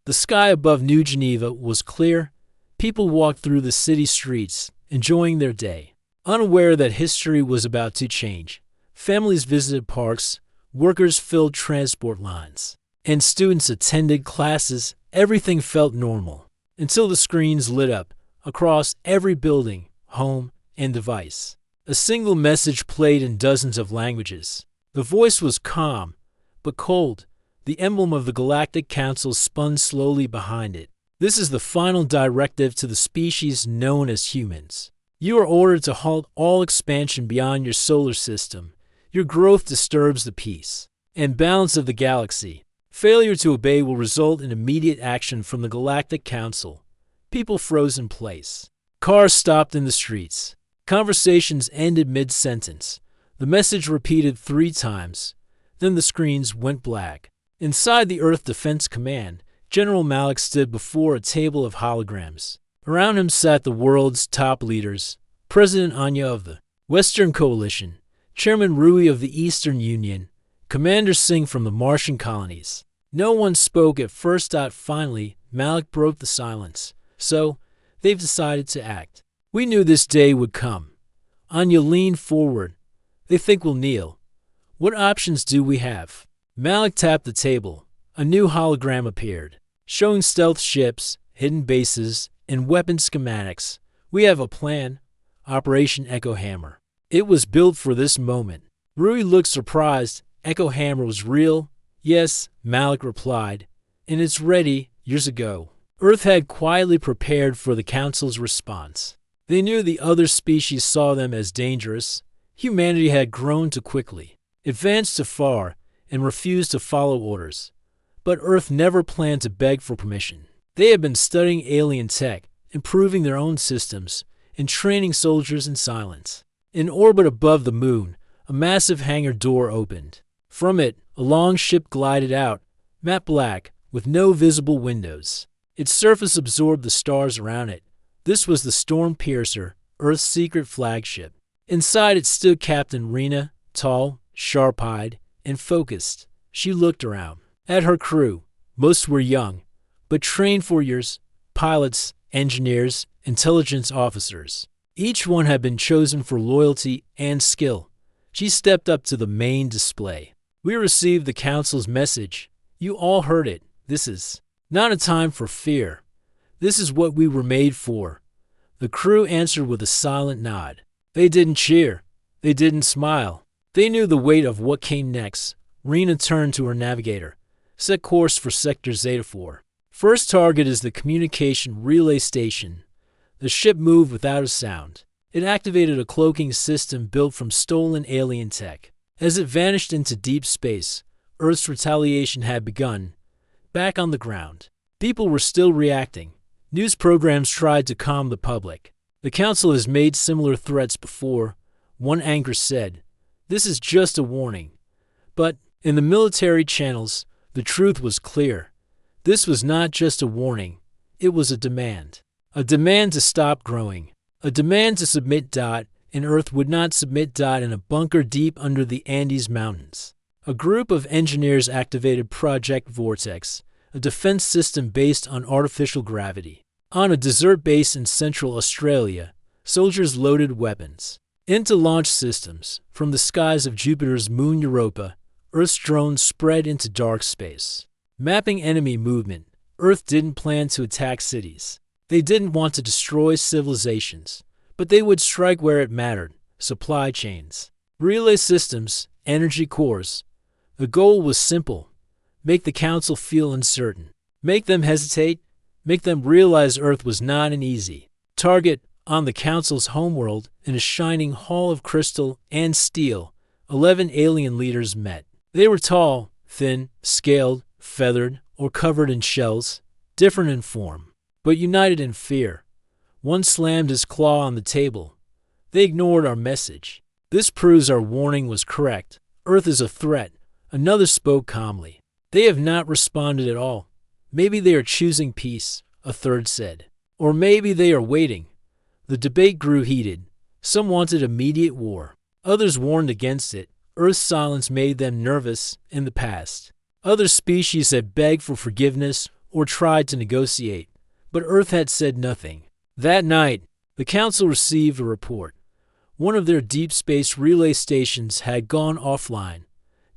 The sky above New Geneva was clear. People walked through the city streets, enjoying their day, unaware that history was about to change. Families visited parks, workers filled transport lines, and students attended classes. Everything felt normal until the screens lit up across every building, home, and device. A single message played in dozens of languages. The voice was calm, but cold. The emblem of the Galactic Council spun slowly behind it. This is the final directive to the species known as humans. You are ordered to halt all expansion beyond your solar system. Your growth disturbs the peace and balance of the galaxy. Failure to obey will result in immediate action from the Galactic Council. People froze in place. Cars stopped in the streets. Conversations ended mid-sentence. The message repeated 3 times. Then the screens went black. Inside the Earth Defense Command, General Malik stood before a table of holograms. Around him sat the world's top leaders, President Anya of the Western Coalition, Chairman Rui of the Eastern Union, Commander Singh from the Martian colonies. No one spoke at first. Finally, Malik broke the silence. So, they've decided to act. We knew this day would come. Anya leaned forward. They think we'll kneel. What options do we have? Malik tapped the table. A new hologram appeared, showing stealth ships, hidden bases, and weapon schematics. We have a plan. Operation Echo Hammer. It was built for this moment. Rui looked surprised. Echo Hammer was real? Yes, Malik replied. And it's ready years ago. Earth had quietly prepared for the Council's response. They knew the other species saw them as dangerous. Humanity had grown too quickly, advanced too far, and refused to follow orders. But Earth never planned to beg for permission. They had been studying alien tech, improving their own systems, and training soldiers in silence. In orbit above the moon, a massive hangar door opened. From it, a long ship glided out, matte black, with no visible windows. Its surface absorbed the stars around it. This was the Storm Piercer, Earth's secret flagship. Inside it stood Captain Rena, tall, sharp-eyed, and focused. She looked around. At her crew, most were young, but trained for years, pilots, engineers, intelligence officers. Each one had been chosen for loyalty and skill. She stepped up to the main display. We received the Council's message. You all heard it. This is not a time for fear. This is what we were made for. The crew answered with a silent nod. They didn't cheer. They didn't smile. They knew the weight of what came next. Rena turned to her navigator. Set course for Sector Zeta 4. First target is the communication relay station. The ship moved without a sound. It activated a cloaking system built from stolen alien tech. As it vanished into deep space, Earth's retaliation had begun. Back on the ground, people were still reacting. News programs tried to calm the public. The Council has made similar threats before. One anchor said, "This is just a warning." But in the military channels, the truth was clear. This was not just a warning. It was a demand. A demand to stop growing. A demand to submit. And Earth would not submit. In a bunker deep under the Andes Mountains. A group of engineers activated Project Vortex, a defense system based on artificial gravity. On a desert base in central Australia, soldiers loaded weapons into launch systems. From the skies of Jupiter's moon Europa, Earth's drones spread into dark space, mapping enemy movement. Earth didn't plan to attack cities. They didn't want to destroy civilizations, but they would strike where it mattered: supply chains, relay systems, energy cores. The goal was simple: make the Council feel uncertain, make them hesitate, make them realize Earth was not an easy target. On the Council's homeworld, in a shining hall of crystal and steel, 11 alien leaders met. They were tall, thin, scaled, feathered, or covered in shells, different in form, but united in fear. One slammed his claw on the table. They ignored our message. This proves our warning was correct. Earth is a threat. Another spoke calmly. They have not responded at all. Maybe they are choosing peace, a third said. Or maybe they are waiting. The debate grew heated. Some wanted immediate war. Others warned against it. Earth's silence made them nervous in the past. Other species had begged for forgiveness or tried to negotiate, but Earth had said nothing. That night, the Council received a report. One of their deep space relay stations had gone offline.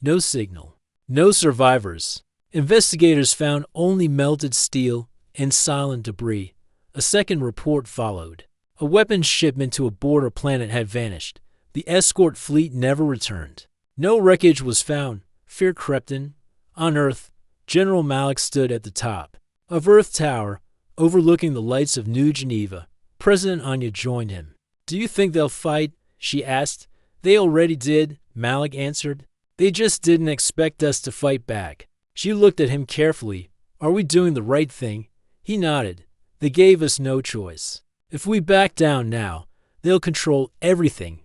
No signal. No survivors. Investigators found only melted steel and silent debris. A second report followed. A weapons shipment to a border planet had vanished. The escort fleet never returned. No wreckage was found. Fear crept in. On Earth, General Malik stood at the top of Earth Tower, overlooking the lights of New Geneva. President Anya joined him. "Do you think they'll fight?" she asked. "They already did," Malik answered. "They just didn't expect us to fight back." She looked at him carefully. "Are we doing the right thing?" He nodded. "They gave us no choice. If we back down now, they'll control everything.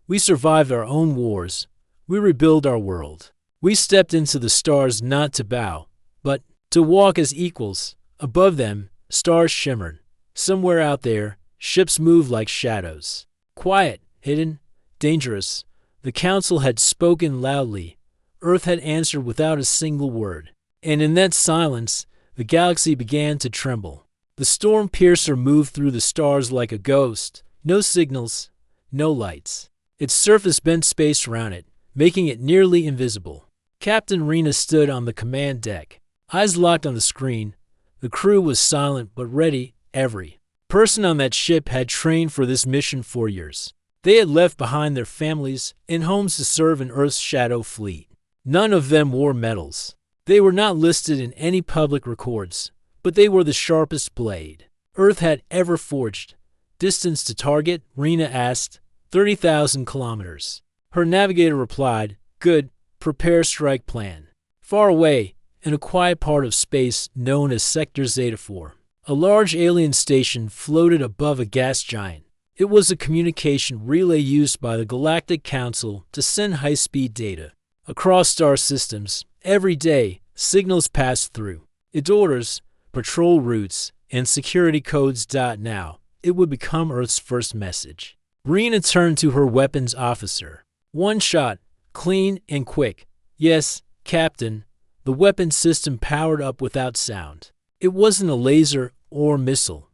We survived our own wars. We rebuild our world. We stepped into the stars not to bow, but to walk as equals." Above them, stars shimmered. Somewhere out there, ships moved like shadows. Quiet, hidden, dangerous. The Council had spoken loudly. Earth had answered without a single word. And in that silence, the galaxy began to tremble. The storm piercer moved through the stars like a ghost. No signals, no lights. Its surface bent space around it, making it nearly invisible. Captain Rena stood on the command deck, eyes locked on the screen. The crew was silent but ready. Every person on that ship had trained for this mission for years. They had left behind their families and homes to serve in Earth's shadow fleet. None of them wore medals. They were not listed in any public records, but they were the sharpest blade Earth had ever forged. "Distance to target?" Rena asked. 30,000 kilometers. Her navigator replied, "Good. Prepare strike plan." Far away, in a quiet part of space known as Sector Zeta 4, a large alien station floated above a gas giant. It was a communication relay used by the Galactic Council to send high-speed data across star systems. Every day, signals passed through its orders, patrol routes, and security codes. Now, it would become Earth's first message. Rena turned to her weapons officer. "One shot, clean and quick." "Yes, Captain." The weapon system powered up without sound. It wasn't a laser or missile.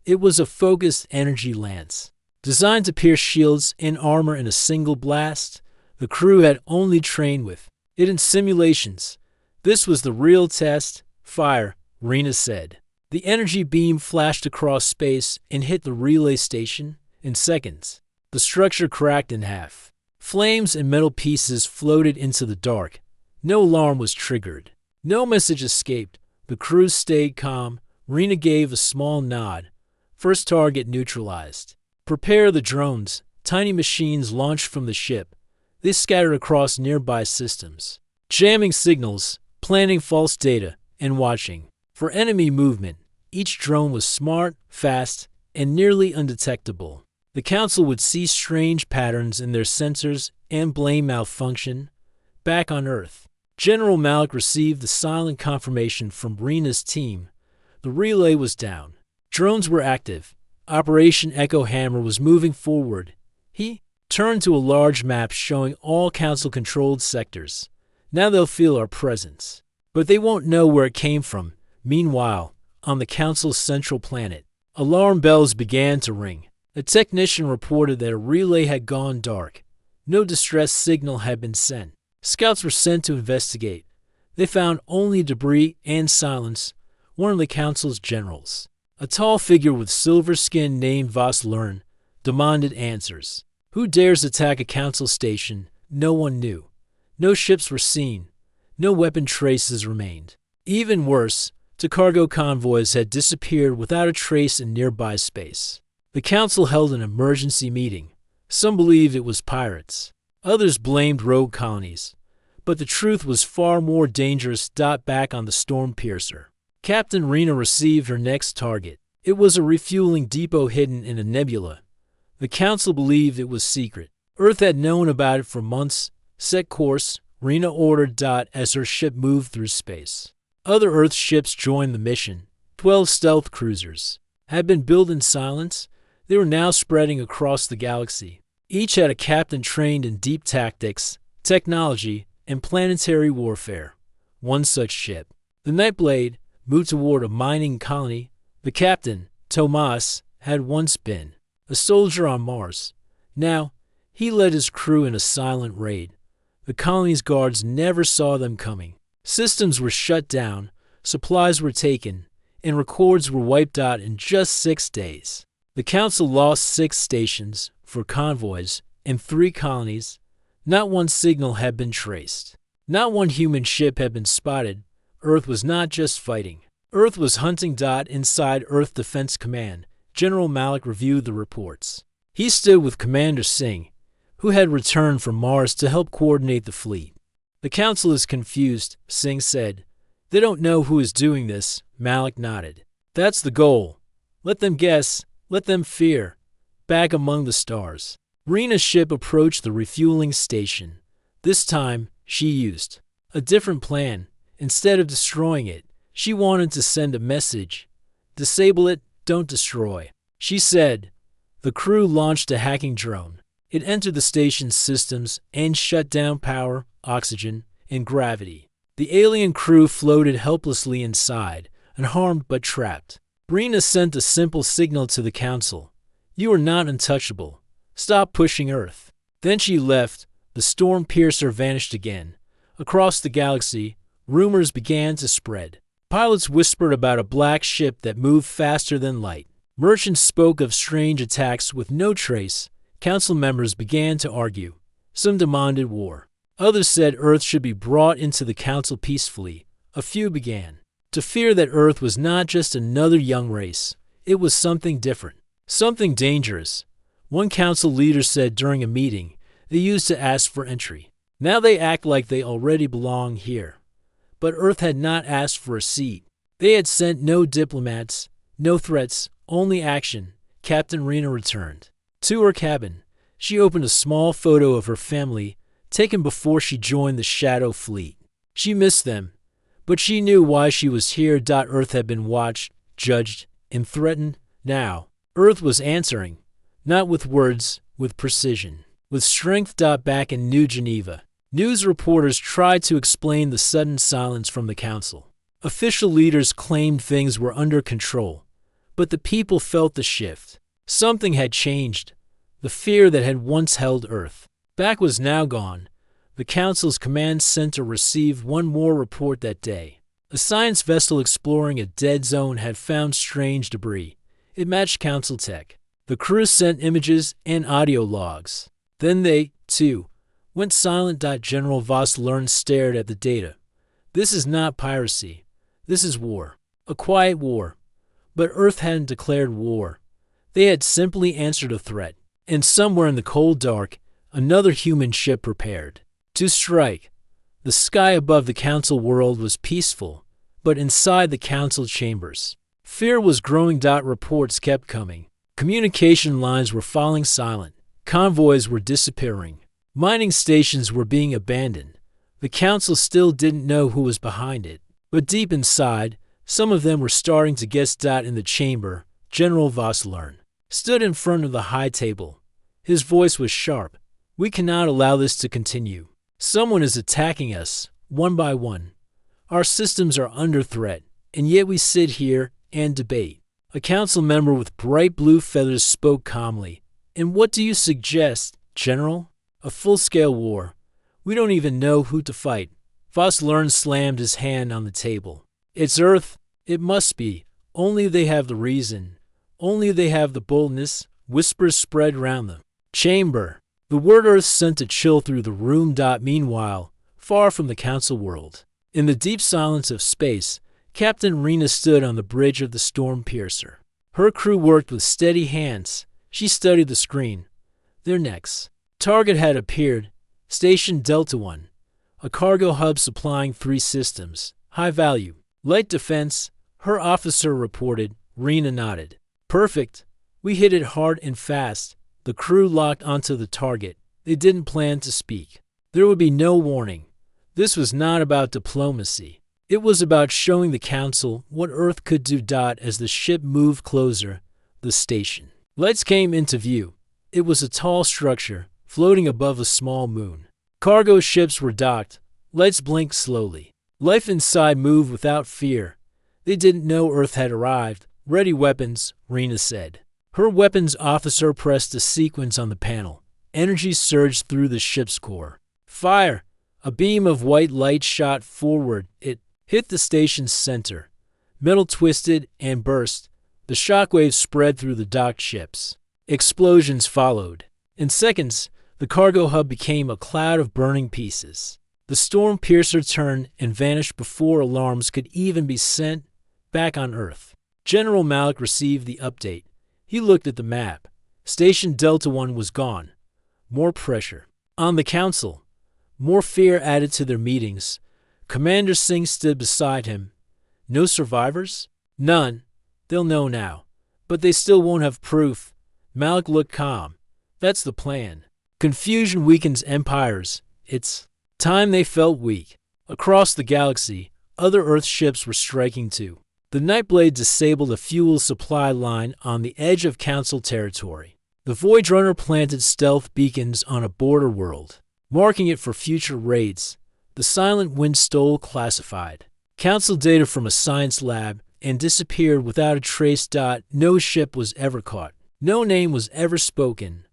It was a focused energy lance, designed to pierce shields and armor in a single blast. The crew had only trained with it in simulations. This was the real test. "Fire," Rena said. The energy beam flashed across space and hit the relay station. In seconds, the structure cracked in half. Flames and metal pieces floated into the dark. No alarm was triggered. No message escaped. The crew stayed calm. Rena gave a small nod. "First target neutralized. Prepare the drones." Tiny machines launched from the ship. They scattered across nearby systems, jamming signals, planting false data, and watching for enemy movement. Each drone was smart, fast, and nearly undetectable. The Council would see strange patterns in their sensors and blame malfunction. Back on Earth, General Malik received the silent confirmation from Rena's team. The relay was down. Drones were active. Operation Echo Hammer was moving forward. He turned to a large map showing all Council-controlled sectors. "Now they'll feel our presence, but they won't know where it came from." Meanwhile, on the Council's central planet, alarm bells began to ring. A technician reported that a relay had gone dark. No distress signal had been sent. Scouts were sent to investigate. They found only debris and silence. One of the Council's generals, a tall figure with silver skin named Voss Lern, demanded answers. Who dares attack a Council station? No one knew. No ships were seen. No weapon traces remained. Even worse, two cargo convoys had disappeared without a trace in nearby space. The Council held an emergency meeting. Some believed it was pirates. Others blamed rogue colonies. But the truth was far more dangerous. Back on the storm piercer, Captain Rena received her next target. It was a refueling depot hidden in a nebula. The Council believed it was secret. Earth had known about it for months. "Set course," Rena ordered. As her ship moved through space, other Earth ships joined the mission. 12 stealth cruisers had been built in silence. They were now spreading across the galaxy. Each had a captain trained in deep tactics, technology, and planetary warfare. One such ship, the Nightblade, moved toward a mining colony. The captain, Tomas, had once been a soldier on Mars. Now, he led his crew in a silent raid. The colony's guards never saw them coming. Systems were shut down, supplies were taken, and records were wiped out in just 6 days. The council lost 6 stations for convoys and 3 colonies. Not one signal had been traced. Not one human ship had been spotted. Earth was not just fighting. Earth was hunting. Inside Earth Defense Command, General Malik reviewed the reports. He stood with Commander Singh, who had returned from Mars to help coordinate the fleet. The council is confused, Singh said. They don't know who is doing this, Malik nodded. That's the goal. Let them guess, let them fear. Back among the stars, Rena's ship approached the refueling station. This time, she used a different plan. Instead of destroying it, she wanted to send a message. Disable it, don't destroy, she said. The crew launched a hacking drone. It entered the station's systems and shut down power, oxygen, and gravity. The alien crew floated helplessly inside, unharmed but trapped. Rena sent a simple signal to the council. You are not untouchable. Stop pushing Earth. Then she left. The storm piercer vanished again. Across the galaxy, rumors began to spread. Pilots whispered about a black ship that moved faster than light. Merchants spoke of strange attacks with no trace. Council members began to argue. Some demanded war. Others said Earth should be brought into the council peacefully. A few began to fear that Earth was not just another young race. It was something different, something dangerous. One council leader said during a meeting they used to ask for entry. Now they act like they already belong here. But Earth had not asked for a seat. They had sent no diplomats, no threats, only action. Captain Rena returned to her cabin. She opened a small photo of her family, taken before she joined the Shadow Fleet. She missed them, but she knew why she was here. Earth had been watched, judged, and threatened. Now, Earth was answering, not with words, with precision, with strength. Back in New Geneva, news reporters tried to explain the sudden silence from the council. Official leaders claimed things were under control, but the people felt the shift. Something had changed. The fear that had once held Earth back was now gone. The council's command center received one more report that day. A science vessel exploring a dead zone had found strange debris. It matched council tech. The crew sent images and audio logs. Then they, too, went silent. General Voss Lern stared at the data. This is not piracy. This is war. A quiet war. But Earth hadn't declared war. They had simply answered a threat. And somewhere in the cold dark, another human ship prepared to strike. The sky above the council world was peaceful, but inside the council chambers, fear was growing. Reports kept coming. Communication lines were falling silent. Convoys were disappearing. Mining stations were being abandoned. The council still didn't know who was behind it, but deep inside, some of them were starting to guess. In the chamber, General Voss Lern stood in front of the high table. His voice was sharp. We cannot allow this to continue. Someone is attacking us, one by one. Our systems are under threat, and yet we sit here and debate. A council member with bright blue feathers spoke calmly. And what do you suggest, General? A full-scale war. We don't even know who to fight. Voss Lern slammed his hand on the table. It's Earth. It must be. Only they have the reason. Only they have the boldness. Whispers spread round the chamber. The word Earth sent a chill through the room. Meanwhile, far from the council world, in the deep silence of space, Captain Rena stood on the bridge of the storm piercer. Her crew worked with steady hands. She studied the screen. Their next target had appeared. Station Delta 1. A cargo hub supplying 3 systems. High value. Light defense, her officer reported. Rena nodded. Perfect. We hit it hard and fast. The crew locked onto the target. They didn't plan to speak. There would be no warning. This was not about diplomacy. It was about showing the council what Earth could do. As the ship moved closer, the station lights came into view. It was a tall structure, floating above a small moon. Cargo ships were docked. Lights blinked slowly. Life inside moved without fear. They didn't know Earth had arrived. Ready weapons, Rena said. Her weapons officer pressed a sequence on the panel. Energy surged through the ship's core. Fire! A beam of white light shot forward. It hit the station's center. Metal twisted and burst. The shockwaves spread through the docked ships. Explosions followed. In seconds, the cargo hub became a cloud of burning pieces. The storm piercer turned and vanished before alarms could even be sent back on Earth. General Malik received the update. He looked at the map. Station Delta 1 was gone. More pressure. On the council, more fear added to their meetings. Commander Singh stood beside him. No survivors? None. They'll know now. But they still won't have proof. Malik looked calm. That's the plan. Confusion weakens empires. It's time they felt weak. Across the galaxy, other Earth ships were striking too. The Nightblade disabled a fuel supply line on the edge of Council territory. The Void Runner planted stealth beacons on a border world, marking it for future raids. The Silent Wind stole classified Council data from a science lab and disappeared without a trace. No ship was ever caught. No name was ever spoken.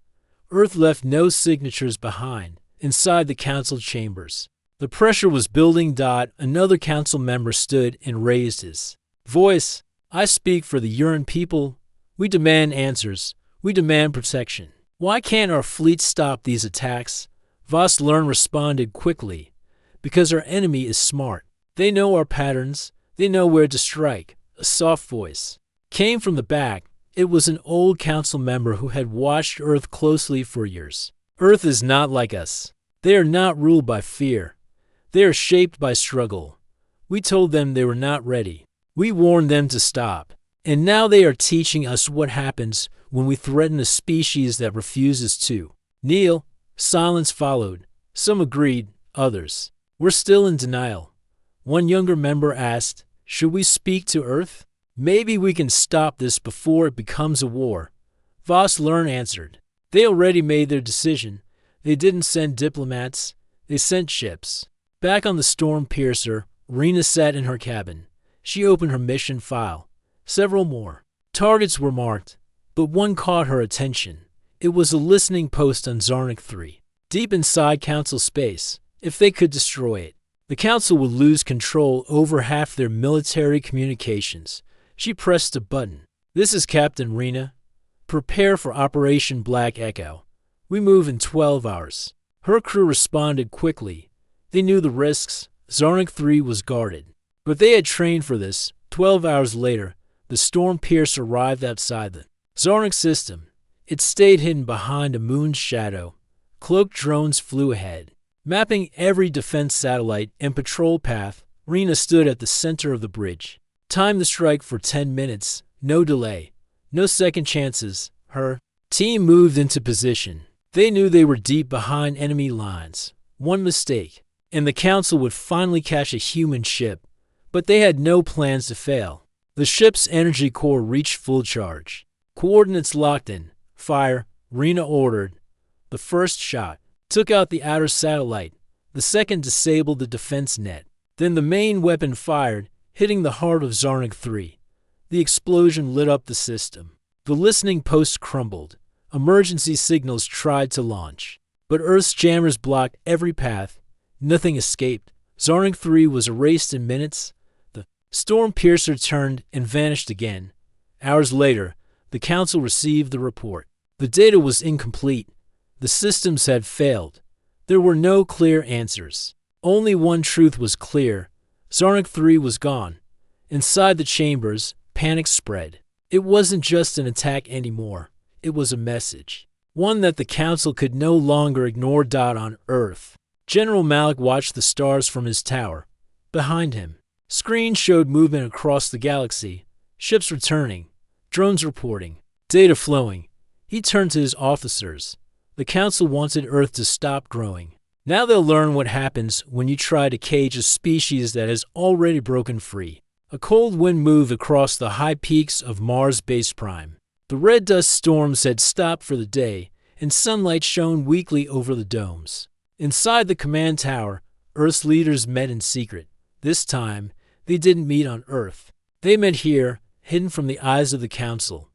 Earth left no signatures behind inside the Council chambers. The pressure was building. Another Council member stood and raised his voice. I speak for the Uran people. We demand answers. We demand protection. Why can't our fleet stop these attacks? Voss Lern responded quickly. Because our enemy is smart. They know our patterns. They know where to strike. A soft voice came from the back. It was an old council member who had watched Earth closely for years. Earth is not like us. They are not ruled by fear. They are shaped by struggle. We told them they were not ready. We warned them to stop. And now they are teaching us what happens when we threaten a species that refuses to. Kneel. Silence followed. Some agreed, others were still in denial. One younger member asked, should we speak to Earth? Maybe we can stop this before it becomes a war. Voss Lern answered. They already made their decision. They didn't send diplomats. They sent ships. Back on the Storm Piercer, Rena sat in her cabin. She opened her mission file. Several more targets were marked, but one caught her attention. It was a listening post on Zarnik 3, deep inside Council space. If they could destroy it, the Council would lose control over half their military communications. She pressed a button. This is Captain Rena. Prepare for Operation Black Echo. We move in 12 hours. Her crew responded quickly. They knew the risks. Zarnik 3 was guarded. But they had trained for this. 12 hours later, the Storm Piercer arrived outside the Zarnik system. It stayed hidden behind a moon's shadow. Cloaked drones flew ahead, mapping every defense satellite and patrol path. Rena stood at the center of the bridge. Time to strike for 10 minutes. No delay. No second chances. Her team moved into position. They knew they were deep behind enemy lines. One mistake, and the Council would finally catch a human ship. But they had no plans to fail. The ship's energy core reached full charge. Coordinates locked in. Fire, Rena ordered. The first shot took out the outer satellite. The second disabled the defense net. Then the main weapon fired, hitting the heart of Zarnik 3. The explosion lit up the system. The listening post crumbled. Emergency signals tried to launch. But Earth's jammers blocked every path. Nothing escaped. Zarnik 3 was erased in minutes. The Storm Piercer turned and vanished again. Hours later, the Council received the report. The data was incomplete. The systems had failed. There were no clear answers. Only one truth was clear. Zarnik 3 was gone. Inside the chambers, panic spread. It wasn't just an attack anymore. It was a message. One that the Council could no longer ignore. On Earth, General Malik watched the stars from his tower. Behind him, screens showed movement across the galaxy. Ships returning. Drones reporting. Data flowing. He turned to his officers. The Council wanted Earth to stop growing. Now they'll learn what happens when you try to cage a species that has already broken free. A cold wind moved across the high peaks of Mars Base Prime. The red dust storms had stopped for the day, and sunlight shone weakly over the domes. Inside the command tower, Earth's leaders met in secret. This time, they didn't meet on Earth. They met here, hidden from the eyes of the council.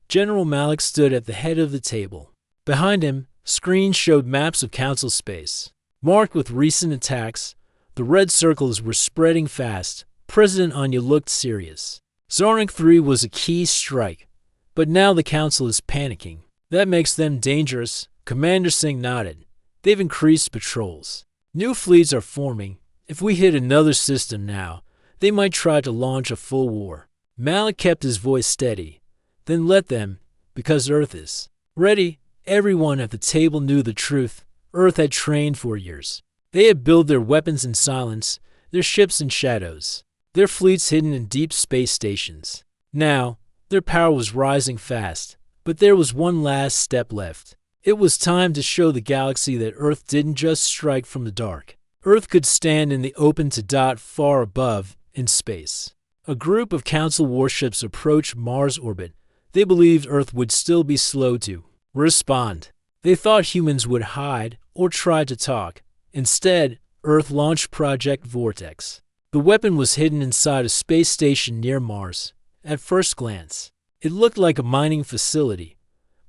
General Malik stood at the head of the table. Behind him, screens showed maps of council space. Marked with recent attacks, the red circles were spreading fast. President Anya looked serious. Zarnik 3 was a key strike, but now the council is panicking. That makes them dangerous. Commander Singh nodded. They've increased patrols. New fleets are forming. If we hit another system now, they might try to launch a full war. Malik kept his voice steady. Then let them, because Earth is ready. Everyone at the table knew the truth. Earth had trained for years. They had built their weapons in silence, their ships in shadows, their fleets hidden in deep space stations. Now, their power was rising fast, but there was one last step left. It was time to show the galaxy that Earth didn't just strike from the dark. Earth could stand in the open to dot far above in space. A group of Council warships approached Mars orbit. They believed Earth would still be slow to respond. They thought humans would hide or try to talk. Instead, Earth launched Project Vortex. The weapon was hidden inside a space station near Mars. At first glance, it looked like a mining facility,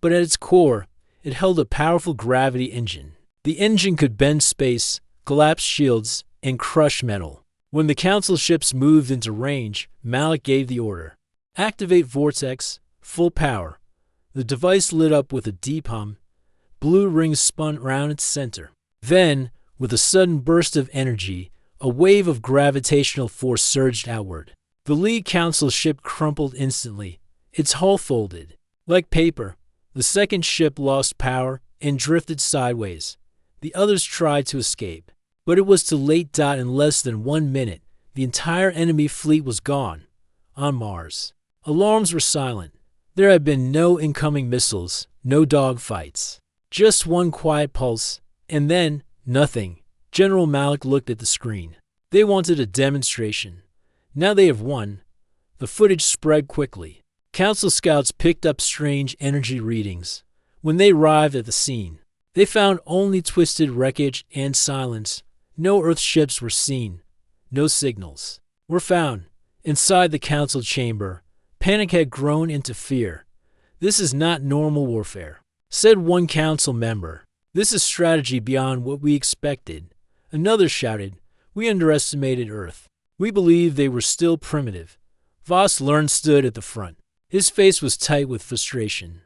but at its core, it held a powerful gravity engine. The engine could bend space, collapse shields, and crush metal. When the Council ships moved into range, Malik gave the order. Activate Vortex, full power. The device lit up with a deep hum. Blue rings spun around its center. Then, with a sudden burst of energy, a wave of gravitational force surged outward. The lead Council ship crumpled instantly. Its hull folded. Like paper, the second ship lost power and drifted sideways. The others tried to escape, but it was too late. In less than 1 minute, the entire enemy fleet was gone. On Mars, alarms were silent. There had been no incoming missiles, no dogfights. Just one quiet pulse, and then nothing. General Malik looked at the screen. They wanted a demonstration. Now they have won. The footage spread quickly. Council scouts picked up strange energy readings. When they arrived at the scene, they found only twisted wreckage and silence. No Earth ships were seen. No signals were found. Inside the Council chamber, panic had grown into fear. This is not normal warfare, said one Council member. This is strategy beyond what we expected. Another shouted, we underestimated Earth. We believed they were still primitive. Voss Lern stood at the front. His face was tight with frustration.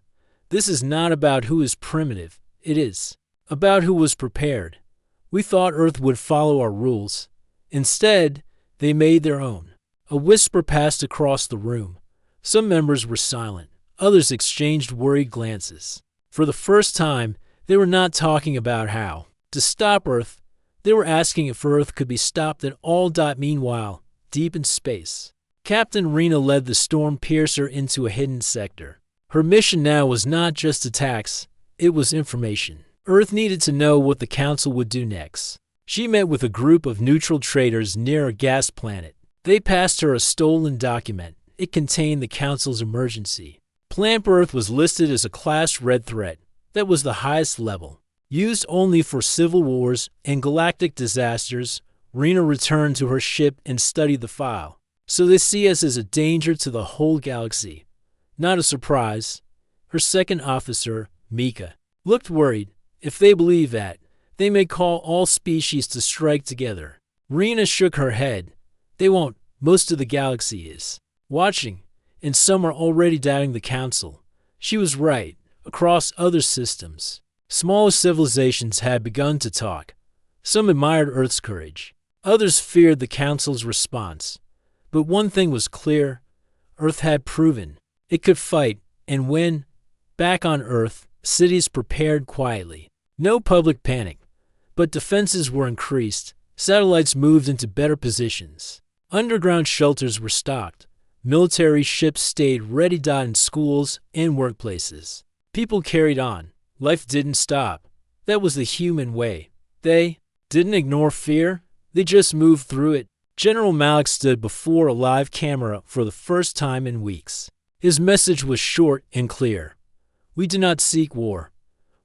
This is not about who is primitive. It is about who was prepared. We thought Earth would follow our rules. Instead, they made their own. A whisper passed across the room. Some members were silent. Others exchanged worried glances. For the first time, they were not talking about how to stop Earth. They were asking if Earth could be stopped at all. Meanwhile, deep in space, Captain Rena led the Storm Piercer into a hidden sector. Her mission now was not just attacks, it was information. Earth needed to know what the Council would do next. She met with a group of neutral traders near a gas planet. They passed her a stolen document. It contained the Council's emergency. Plant Earth was listed as a Class Red threat. That was the highest level. Used only for civil wars and galactic disasters, Rena returned to her ship and studied the file. So they see us as a danger to the whole galaxy. Not a surprise. Her second officer, Mika, looked worried. If they believe that, they may call all species to strike together. Rena shook her head. They won't. Most of the galaxy is watching, and some are already doubting the Council. She was right. Across other systems, smaller civilizations had begun to talk. Some admired Earth's courage. Others feared the Council's response. But one thing was clear. Earth had proven it could fight and win. Back on Earth, cities prepared quietly. No public panic, but defenses were increased. Satellites moved into better positions. Underground shelters were stocked. Military ships stayed ready. In schools and workplaces, people carried on. Life didn't stop. That was the human way. They didn't ignore fear. They just moved through it. General Malik stood before a live camera for the first time in weeks. His message was short and clear. We do not seek war.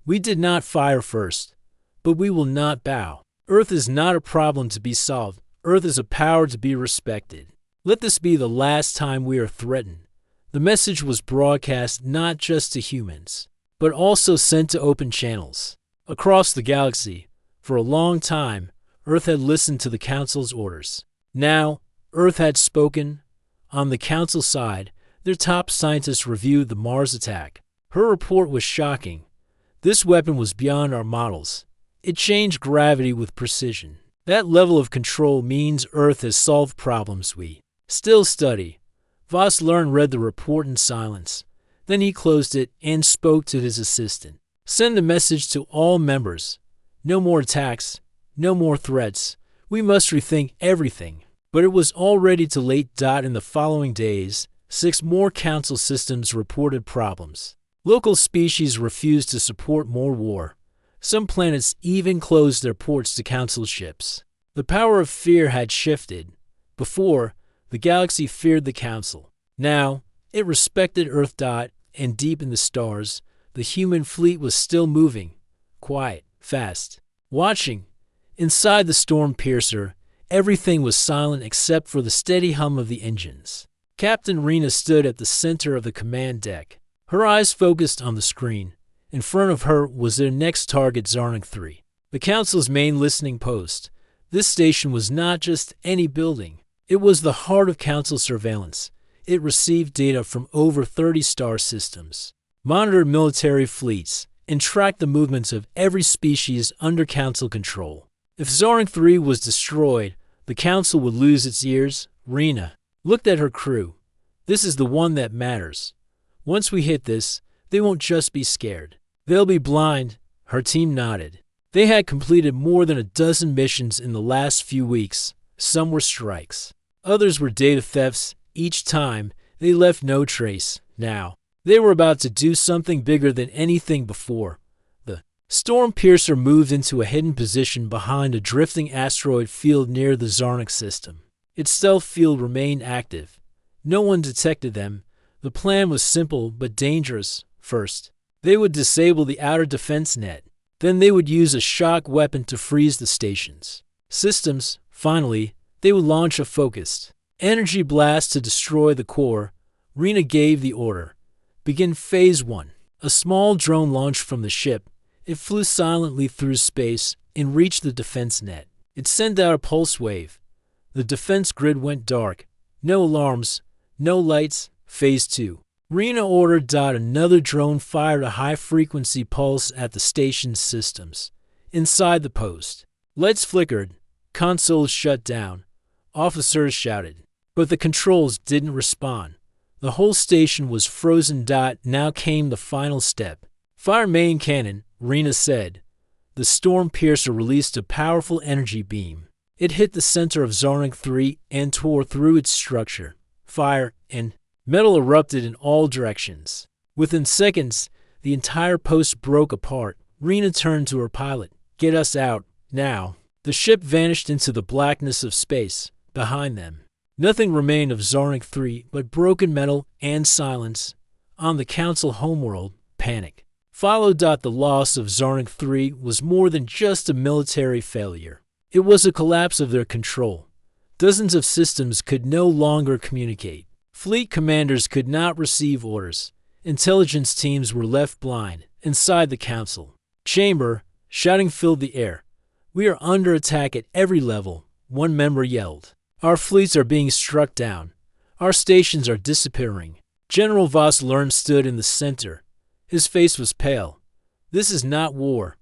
We did not fire first. But we will not bow. Earth is not a problem to be solved. Earth is a power to be respected. Let this be the last time we are threatened. The message was broadcast not just to humans, but also sent to open channels. Across the galaxy, for a long time, Earth had listened to the Council's orders. Now, Earth had spoken. On the Council side, their top scientists reviewed the Mars attack. Her report was shocking. This weapon was beyond our models. It changed gravity with precision. That level of control means Earth has solved problems we still study. Voss Lern read the report in silence. Then he closed it and spoke to his assistant. Send a message to all members. No more attacks. No more threats. We must rethink everything. But it was already too late. In the following days, 6 more Council systems reported problems. Local species refused to support more war. Some planets even closed their ports to Council ships. The power of fear had shifted. Before, the galaxy feared the Council. Now, it respected Earth. And deep in the stars, the human fleet was still moving. Quiet, fast. Watching. Inside the Storm Piercer, everything was silent except for the steady hum of the engines. Captain Rena stood at the center of the command deck. Her eyes focused on the screen. In front of her was their next target, Zarnik 3, the Council's main listening post. This station was not just any building. It was the heart of Council surveillance. It received data from over 30 star systems, monitored military fleets, and tracked the movements of every species under Council control. If Zarnik 3 was destroyed, the Council would lose its ears. Rena looked at her crew. This is the one that matters. Once we hit this, they won't just be scared. They'll be blind. Her team nodded. They had completed more than a dozen missions in the last few weeks. Some were strikes. Others were data thefts. Each time, they left no trace. Now, they were about to do something bigger than anything before. The Storm Piercer moved into a hidden position behind a drifting asteroid field near the Zarnik system. Its stealth field remained active. No one detected them. The plan was simple but dangerous. First, they would disable the outer defense net. Then they would use a shock weapon to freeze the station's systems. Finally, they would launch a focused energy blast to destroy the core. Rena gave the order. Begin Phase 1. A small drone launched from the ship. It flew silently through space and reached the defense net. It sent out a pulse wave. The defense grid went dark. No alarms, no lights. Phase 2. Rena ordered. Another drone fired a high-frequency pulse at the station's systems. Inside the post, lights flickered. Consoles shut down. Officers shouted. But the controls didn't respond. The whole station was frozen. Now came the final step. Fire main cannon, Rena said. The Storm Piercer released a powerful energy beam. It hit the center of Zarnik 3 and tore through its structure. Fire and metal erupted in all directions. Within seconds, the entire post broke apart. Rena turned to her pilot. Get us out, now. The ship vanished into the blackness of space. Behind them, nothing remained of Zarnik 3 but broken metal and silence. On the Council homeworld, panic followed. The loss of Zarnik 3 was more than just a military failure. It was a collapse of their control. Dozens of systems could no longer communicate. Fleet commanders could not receive orders. Intelligence teams were left blind. Inside the Council chamber, shouting filled the air. We are under attack at every level, one member yelled. Our fleets are being struck down. Our stations are disappearing. General Voss Lern stood in the center. His face was pale. This is not war.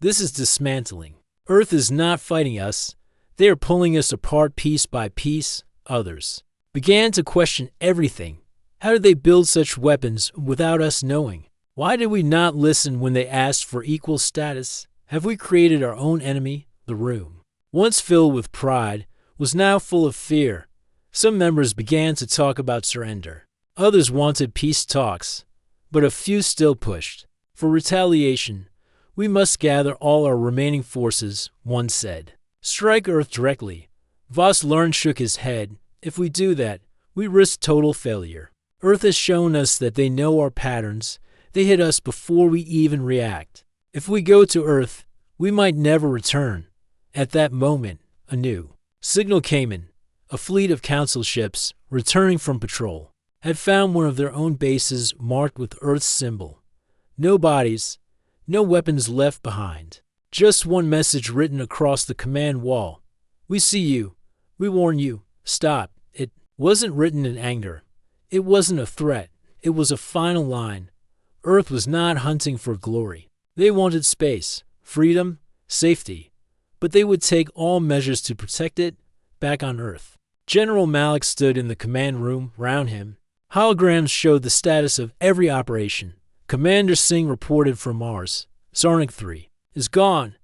This is dismantling. Earth is not fighting us. They are pulling us apart piece by piece. Others began to question everything. How did they build such weapons without us knowing? Why did we not listen when they asked for equal status? Have we created our own enemy? The room, once filled with pride, was now full of fear. Some members began to talk about surrender. Others wanted peace talks, but a few still pushed. For retaliation, we must gather all our remaining forces, one said. Strike Earth directly. Voss Lern shook his head. If we do that, we risk total failure. Earth has shown us that they know our patterns. They hit us before we even react. If we go to Earth, we might never return. At that moment, a new signal came in. a fleet of council ships, returning from patrol, had found one of their own bases marked with Earth's symbol. No bodies, no weapons left behind. Just one message written across the command wall. "We see you. We warn you. Stop." It wasn't written in anger. It wasn't a threat. It was a final line. Earth was not hunting for glory. They wanted space, freedom, safety. But they would take all measures to protect it back on Earth. General Malik stood in the command room. Round him, holograms showed the status of every operation. Commander Singh reported from Mars. Zarnik 3 is gone.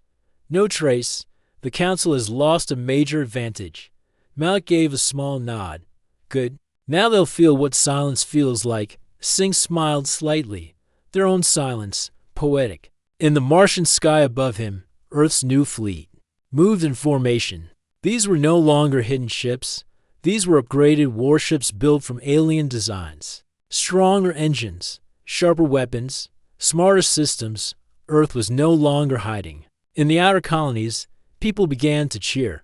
No trace. The Council has lost a major advantage. Malik gave a small nod. Good. Now they'll feel what silence feels like. Singh smiled slightly. Their own silence, poetic. In the Martian sky above him, Earth's new fleet moved in formation. These were no longer hidden ships. These were upgraded warships built from alien designs. Stronger engines, sharper weapons, smarter systems. Earth was no longer hiding. In the outer colonies, people began to cheer.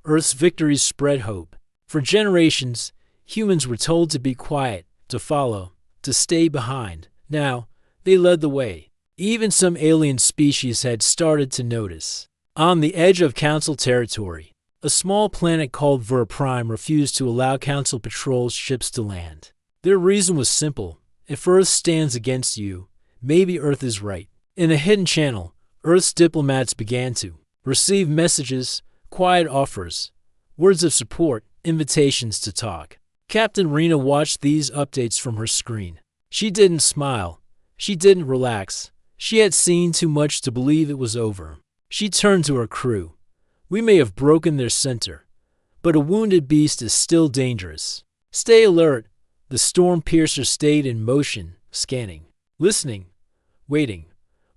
Earth's victories spread hope. For generations, humans were told to be quiet, to follow, to stay behind. Now, they led the way. Even some alien species had started to notice. On the edge of Council territory, a small planet called Ver Prime refused to allow Council patrol ships to land. Their reason was simple. If Earth stands against you, maybe Earth is right. In a hidden channel, Earth's diplomats began to receive messages, quiet offers, words of support, invitations to talk. Captain Rena watched these updates from her screen. She didn't smile. She didn't relax. She had seen too much to believe it was over. She turned to her crew. "We may have broken their center, but a wounded beast is still dangerous. Stay alert." The storm piercer stayed in motion, scanning, listening, waiting.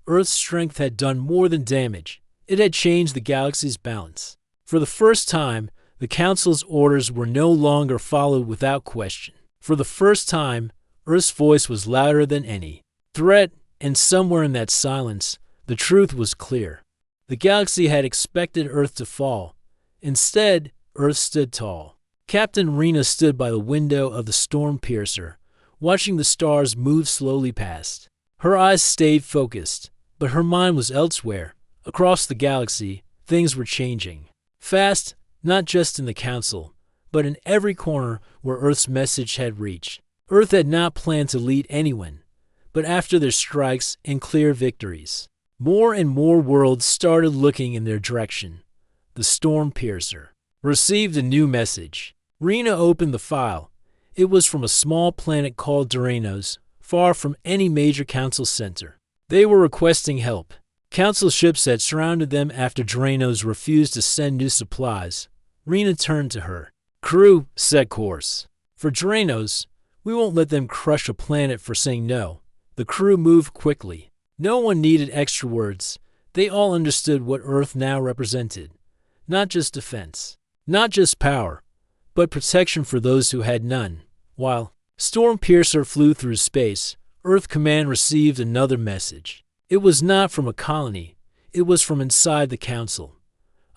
Earth's strength had done more than damage. It had changed the galaxy's balance. For the first time, the Council's orders were no longer followed without question. For the first time, Earth's voice was louder than any threat, and somewhere in that silence, the truth was clear. The galaxy had expected Earth to fall. Instead, Earth stood tall. Captain Rena stood by the window of the storm piercer, watching the stars move slowly past. Her eyes stayed focused, but her mind was elsewhere. Across the galaxy, things were changing. Fast, not just in the Council, but in every corner where Earth's message had reached. Earth had not planned to lead anyone, but after their strikes and clear victories, more and more worlds started looking in their direction. The storm piercer received a new message. Rena opened the file. It was from a small planet called Duranos, far from any major Council center. They were requesting help. Council ships had surrounded them after Duranos refused to send new supplies. Rena turned to her. "Crew, set course. For Duranos, we won't let them crush a planet for saying no." The crew moved quickly. No one needed extra words. They all understood what Earth now represented. Not just defense, not just power, but protection for those who had none. While Storm Piercer flew through space, Earth Command received another message. It was not from a colony. It was from inside the Council.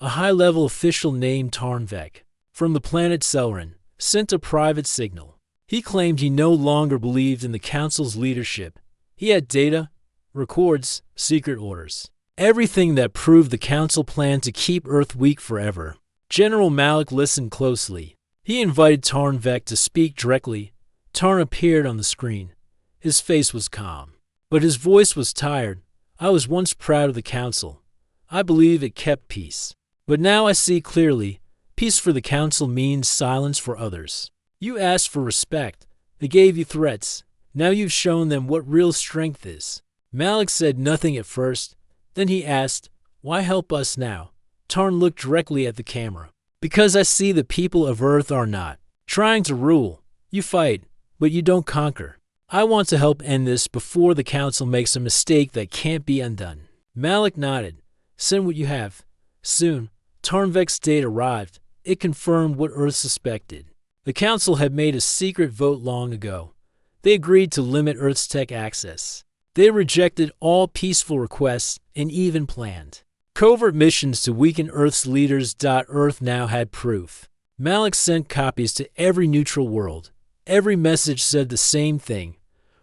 A high-level official named Tarnvek, from the planet Selrin, sent a private signal. He claimed he no longer believed in the Council's leadership. He had data, records, secret orders. Everything that proved the Council planned to keep Earth weak forever. General Malik listened closely. He invited Tarnvek to speak directly. Tarn appeared on the screen. His face was calm, but his voice was tired. "I was once proud of the Council. I believe it kept peace. But now I see clearly, peace for the Council means silence for others. You asked for respect. They gave you threats. Now you've shown them what real strength is." Malik said nothing at first. Then he asked, "Why help us now?" Tarn looked directly at the camera. "Because I see the people of Earth are not trying to rule. You fight, but you don't conquer. I want to help end this before the Council makes a mistake that can't be undone." Malik nodded. "Send what you have." Soon, Tarnvek's data arrived. It confirmed what Earth suspected. The Council had made a secret vote long ago. They agreed to limit Earth's tech access. They rejected all peaceful requests and even planned covert missions to weaken Earth's leaders. Earth now had proof. Malik sent copies to every neutral world. Every message said the same thing.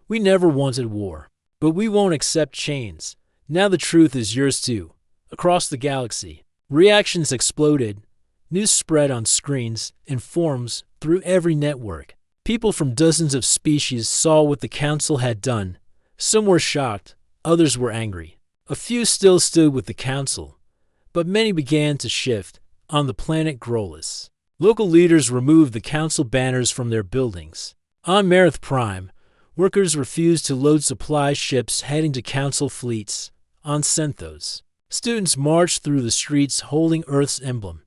We never wanted war, but we won't accept chains. Now the truth is yours too. Across the galaxy, reactions exploded. News spread on screens and forums through every network. People from dozens of species saw what the Council had done. Some were shocked, others were angry. A few still stood with the Council, but many began to shift. On the planet Grolus, local leaders removed the Council banners from their buildings. On Marith Prime, workers refused to load supply ships heading to Council fleets. On Centhos, students marched through the streets holding Earth's emblem.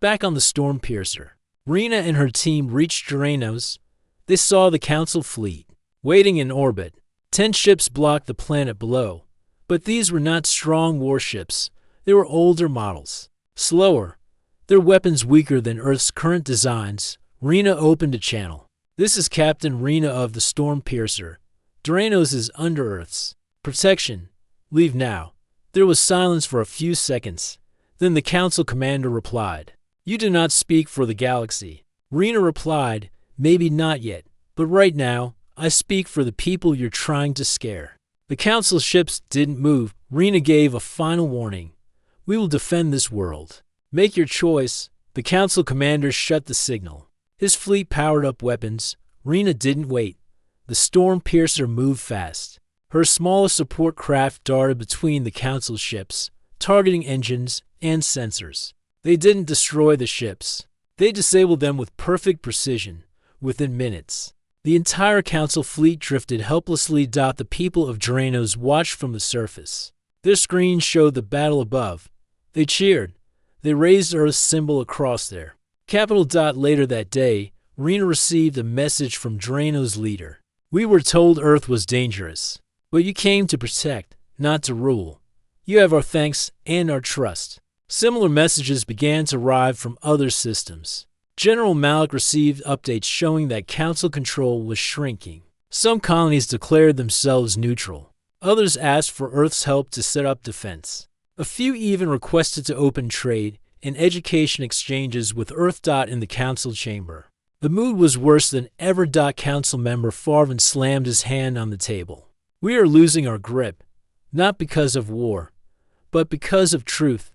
Back on the Stormpiercer, Rena and her team reached Duranos. They saw the Council fleet, waiting in orbit. 10 ships blocked the planet below, but these were not strong warships. They were older models, slower, their weapons weaker than Earth's current designs. Rena opened a channel. This is Captain Rena of the Stormpiercer. Duranos is under Earth's protection. Leave now. There was silence for a few seconds. Then the Council commander replied, "You do not speak for the galaxy." Rena replied, "Maybe not yet, but right now, I speak for the people you're trying to scare." The Council ships didn't move. Rena gave a final warning. "We will defend this world. Make your choice." The Council commander shut the signal. His fleet powered up weapons. Rena didn't wait. The Stormpiercer moved fast. Her smallest support craft darted between the Council ships, targeting engines and sensors. They didn't destroy the ships. They disabled them with perfect precision. Within minutes, the entire Council fleet drifted helplessly. The people of Duranos watched from the surface. Their screens showed the battle above. They cheered. They raised Earth's symbol across there. Capital. Later that day, Rena received a message from Duranos' leader. "We were told Earth was dangerous, but you came to protect, not to rule. You have our thanks and our trust." Similar messages began to arrive from other systems. General Malik received updates showing that Council control was shrinking. Some colonies declared themselves neutral. Others asked for Earth's help to set up defense. A few even requested to open trade and education exchanges with Earth. In the Council chamber, the mood was worse than ever. Council member Farvin slammed his hand on the table. "We are losing our grip, not because of war, but because of truth."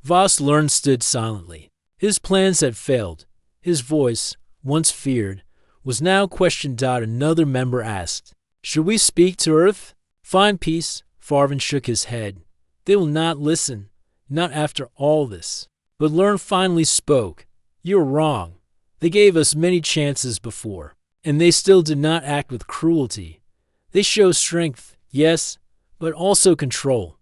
Voss Lern stood silently. His plans had failed. His voice, once feared, was now questioned. Another member asked, "Should we speak to Earth?" "Find peace." Farvin shook his head. "They will not listen, not after all this." But Lern finally spoke. "You are wrong. They gave us many chances before, and they still did not act with cruelty. They show strength, yes, but also control.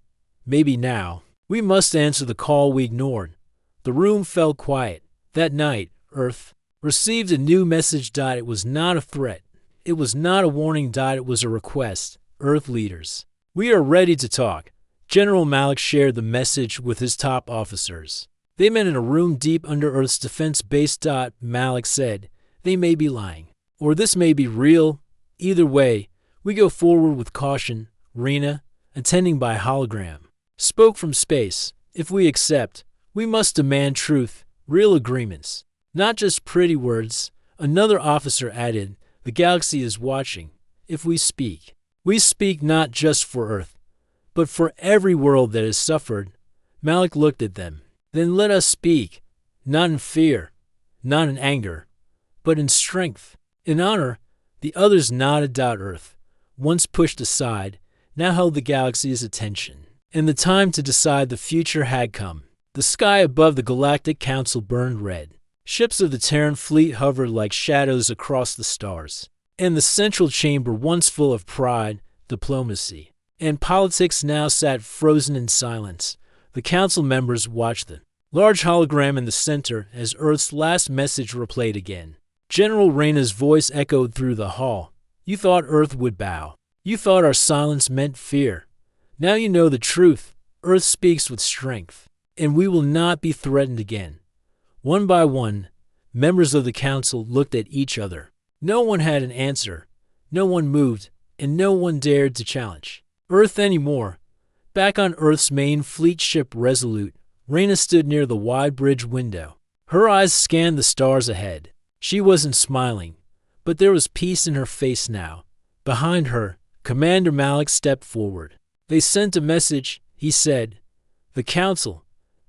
Maybe now, we must answer the call we ignored." The room fell quiet. That night, Earth received a new message. It was not a threat. It was not a warning. It was a request. "Earth leaders, we are ready to talk." General Malik shared the message with his top officers. They met in a room deep under Earth's defense base. Malik said, "They may be lying, or this may be real. Either way, we go forward with caution." Rena, attending by hologram, spoke from space. "If we accept, we must demand truth, real agreements, not just pretty words." Another officer added, "The galaxy is watching. If we speak not just for Earth, but for every world that has suffered." Malik looked at them. "Then let us speak, not in fear, not in anger, but in strength, in honor." The others nodded. Earth, once pushed aside, now held the galaxy's attention, and the time to decide the future had come. The sky above the Galactic Council burned red. Ships of the Terran fleet hovered like shadows across the stars, and the central chamber, once full of pride, diplomacy, and politics, now sat frozen in silence. The Council members watched the large hologram in the center as Earth's last message replayed again. General Rena's voice echoed through the hall. "You thought Earth would bow. You thought our silence meant fear. Now you know the truth. Earth speaks with strength, and we will not be threatened again." One by one, members of the Council looked at each other. No one had an answer. No one moved, and no one dared to challenge Earth anymore. Back on Earth's main fleet ship Resolute, Rena stood near the wide bridge window. Her eyes scanned the stars ahead. She wasn't smiling, but there was peace in her face now. Behind her, Commander Malik stepped forward. "They sent a message," he said. "The Council.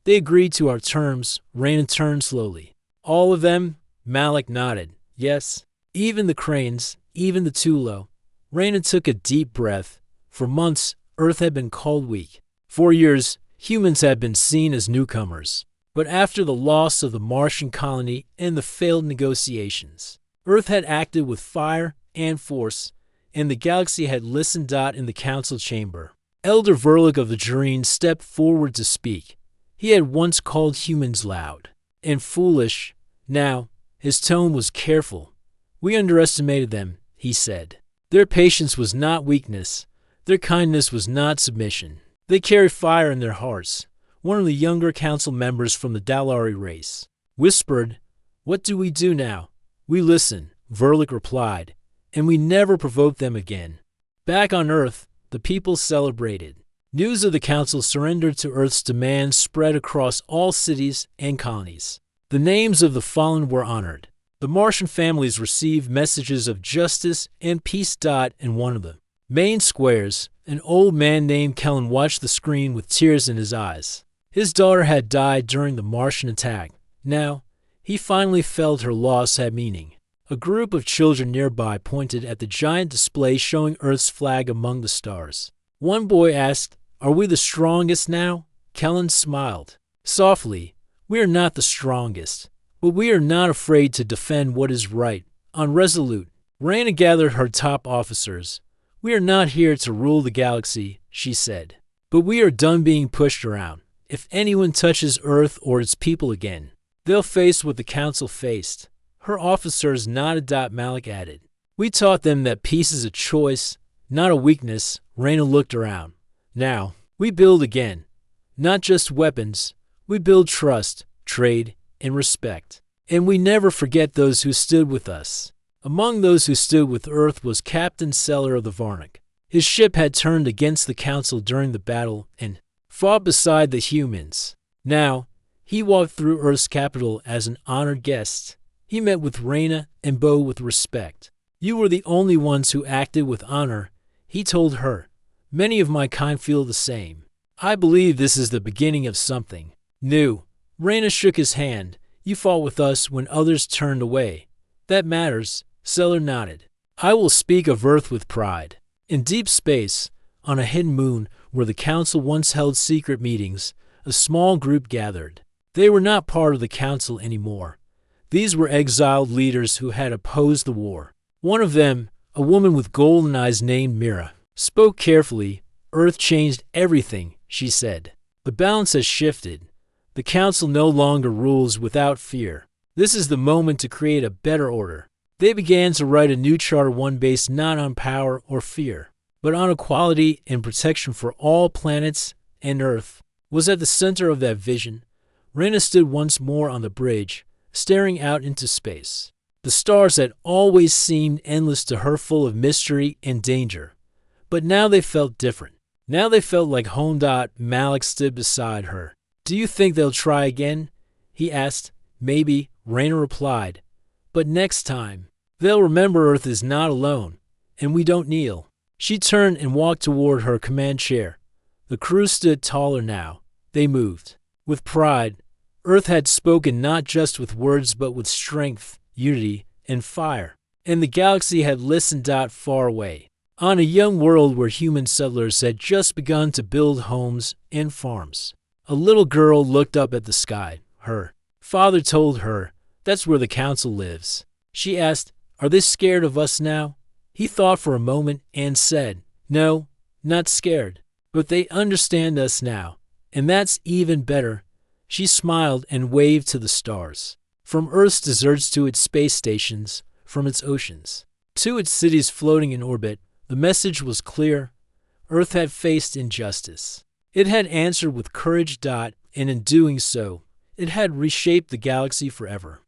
They agreed to our terms." Raina turned slowly. "All of them?" Malik nodded. "Yes. Even the Cranes, even the Tulo." Raina took a deep breath. For months, Earth had been called weak. For years, humans had been seen as newcomers. But after the loss of the Martian colony and the failed negotiations, Earth had acted with fire and force, and the galaxy had listened. In the council chamber, Elder Verlick of the Jureen stepped forward to speak. He had once called humans loud and foolish. Now, his tone was careful. "We underestimated them," he said. "Their patience was not weakness. Their kindness was not submission. They carry fire in their hearts." One of the younger council members from the Dalari race whispered, "What do we do now?" "We listen," Verlick replied, "and we never provoke them again." Back on Earth, the people celebrated. News of the council surrender to Earth's demands spread across all cities and colonies. The names of the fallen were honored. The Martian families received messages of justice and peace. In one of the main squares, an old man named Kellen watched the screen with tears in his eyes. His daughter had died during the Martian attack. Now, he finally felt her loss had meaning. A group of children nearby pointed at the giant display showing Earth's flag among the stars. One boy asked, "Are we the strongest now?" Kellen smiled. Softly, "We are not the strongest, but we are not afraid to defend what is right, unresolute." Raina gathered her top officers. "We are not here to rule the galaxy," she said, "but we are done being pushed around. If anyone touches Earth or its people again, they'll face what the Council faced." Her officers nodded. Malik added, "We taught them that peace is a choice, not a weakness." Raina looked around. "Now, we build again. Not just weapons. We build trust, trade, and respect. And we never forget those who stood with us." Among those who stood with Earth was Captain Seller of the Varnick. His ship had turned against the Council during the battle and fought beside the humans. Now, he walked through Earth's capital as an honored guest. He met with Raina and Bo with respect. "You were the only ones who acted with honor," he told her. "Many of my kind feel the same. I believe this is the beginning of something new." Raina shook his hand. "You fought with us when others turned away. That matters." Seller nodded. "I will speak of Earth with pride." In deep space, on a hidden moon where the Council once held secret meetings, a small group gathered. They were not part of the Council anymore. These were exiled leaders who had opposed the war. One of them, a woman with golden eyes named Mira, spoke carefully. "Earth changed everything," she said. "The balance has shifted. The Council no longer rules without fear. This is the moment to create a better order." They began to write a new charter, one based not on power or fear, but on equality and protection for all planets, and Earth was at the center of that vision. Raina stood once more on the bridge, staring out into space. The stars had always seemed endless to her, full of mystery and danger. But now they felt different. Now they felt like home. Malik stood beside her. "Do you think they'll try again?" he asked. "Maybe," Raina replied. "But next time, they'll remember Earth is not alone, and we don't kneel." She turned and walked toward her command chair. The crew stood taller now. They moved. With pride, Earth had spoken not just with words but with strength, unity, and fire. And the galaxy had listened. Far away, on a young world where human settlers had just begun to build homes and farms, a little girl looked up at the sky. Her father told her, "That's where the Council lives." She asked, "Are they scared of us now?" He thought for a moment and said, "No, not scared. But they understand us now, and that's even better." She smiled and waved to the stars. From Earth's deserts to its space stations, from its oceans to its cities floating in orbit, the message was clear. Earth had faced injustice. It had answered with courage. And in doing so, it had reshaped the galaxy forever.